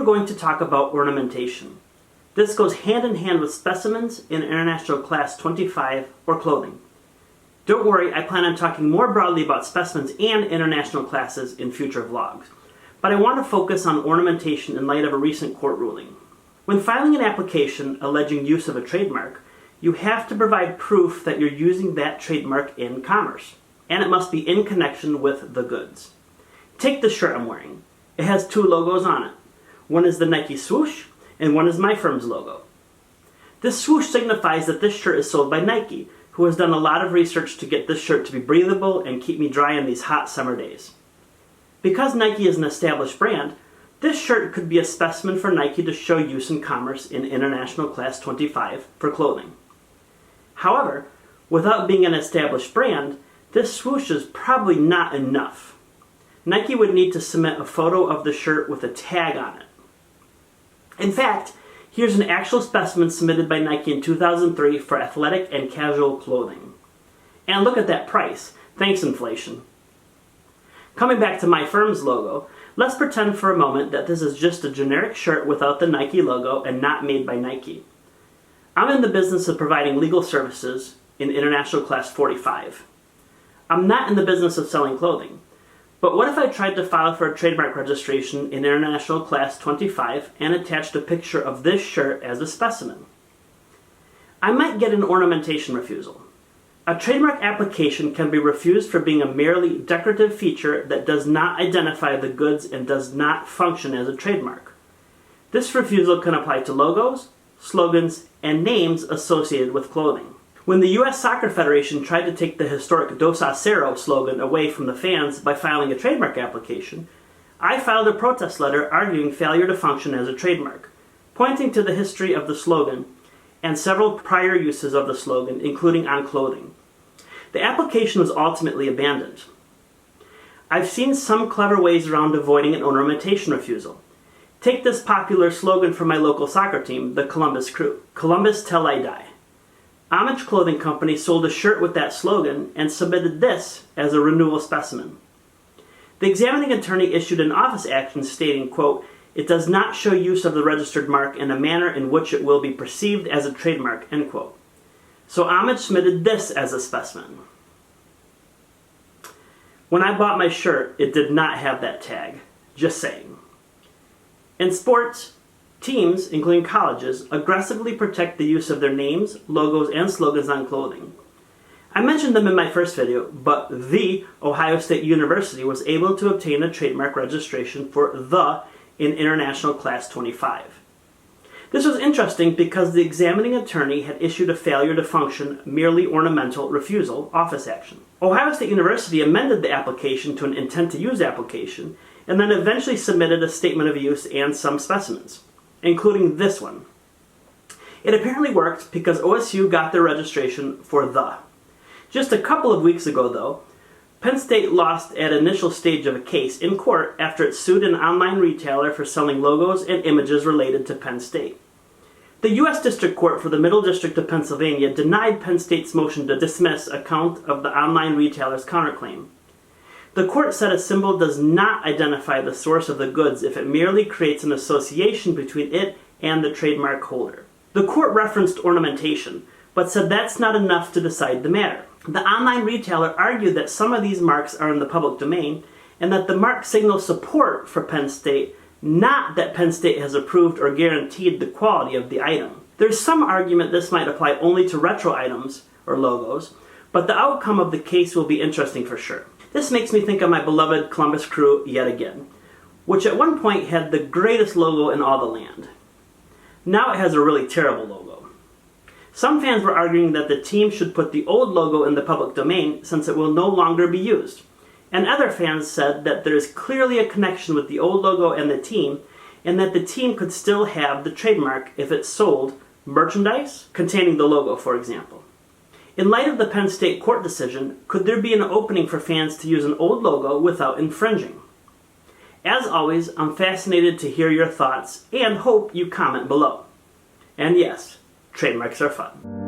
we're going to talk about ornamentation. This goes hand in hand with specimens in International Class 25 or clothing. Don't worry, I plan on talking more broadly about specimens and international classes in future vlogs, but I want to focus on ornamentation in light of a recent court ruling. When filing an application alleging use of a trademark, you have to provide proof that you're using that trademark in commerce, and it must be in connection with the goods. Take the shirt I'm wearing. It has two logos on it. One is the Nike swoosh, and one is my firm's logo. This swoosh signifies that this shirt is sold by Nike, who has done a lot of research to get this shirt to be breathable and keep me dry in these hot summer days. Because Nike is an established brand, this shirt could be a specimen for Nike to show use in commerce in International Class 25 for clothing. However, without being an established brand, this swoosh is probably not enough. Nike would need to submit a photo of the shirt with a tag on it. In fact, here's an actual specimen submitted by Nike in 2003 for athletic and casual clothing. And look at that price. Thanks, inflation. Coming back to my firm's logo, let's pretend for a moment that this is just a generic shirt without the Nike logo and not made by Nike. I'm in the business of providing legal services in International Class 45. I'm not in the business of selling clothing. But what if I tried to file for a trademark registration in International Class 25 and attached a picture of this shirt as a specimen? I might get an ornamentation refusal. A trademark application can be refused for being a merely decorative feature that does not identify the goods and does not function as a trademark. This refusal can apply to logos, slogans, and names associated with clothing. When the U.S. Soccer Federation tried to take the historic DosACero slogan away from the fans by filing a trademark application, I filed a protest letter arguing failure to function as a trademark, pointing to the history of the slogan and several prior uses of the slogan, including on clothing. The application was ultimately abandoned. I've seen some clever ways around avoiding an ornamentation refusal. Take this popular slogan from my local soccer team, the Columbus Crew, Columbus Till I Die. Homage Clothing Company sold a shirt with that slogan and submitted this as a renewal specimen. The examining attorney issued an office action stating, quote, "It does not show use of the registered mark in a manner in which it will be perceived as a trademark," end quote. So Homage submitted this as a specimen. When I bought my shirt, it did not have that tag. Just saying. In sports, teams, including colleges, aggressively protect the use of their names, logos, and slogans on clothing. I mentioned them in my first video, but the Ohio State University was able to obtain a trademark registration for the in International Class 25. This was interesting because the examining attorney had issued a failure to function merely ornamental refusal office action. Ohio State University amended the application to an intent to use application and then eventually submitted a statement of use and some specimens, including this one. It apparently worked because OSU got their registration for the. Just a couple of weeks ago, though, Penn State lost at initial stage of a case in court after it sued an online retailer for selling logos and images related to Penn State. The U.S. District Court for the Middle District of Pennsylvania denied Penn State's motion to dismiss a count of the online retailer's counterclaim. The court said a symbol does not identify the source of the goods if it merely creates an association between it and the trademark holder. The court referenced ornamentation, but said that's not enough to decide the matter. The online retailer argued that some of these marks are in the public domain and that the mark signals support for Penn State, not that Penn State has approved or guaranteed the quality of the item. There's some argument this might apply only to retro items or logos, but the outcome of the case will be interesting for sure. This makes me think of my beloved Columbus Crew yet again, which at one point had the greatest logo in all the land. Now it has a really terrible logo. Some fans were arguing that the team should put the old logo in the public domain since it will no longer be used. And other fans said that there is clearly a connection with the old logo and the team, and that the team could still have the trademark if it sold merchandise containing the logo, for example. In light of the Penn State court decision, could there be an opening for fans to use an old logo without infringing? As always, I'm fascinated to hear your thoughts and hope you comment below. And yes, trademarks are fun.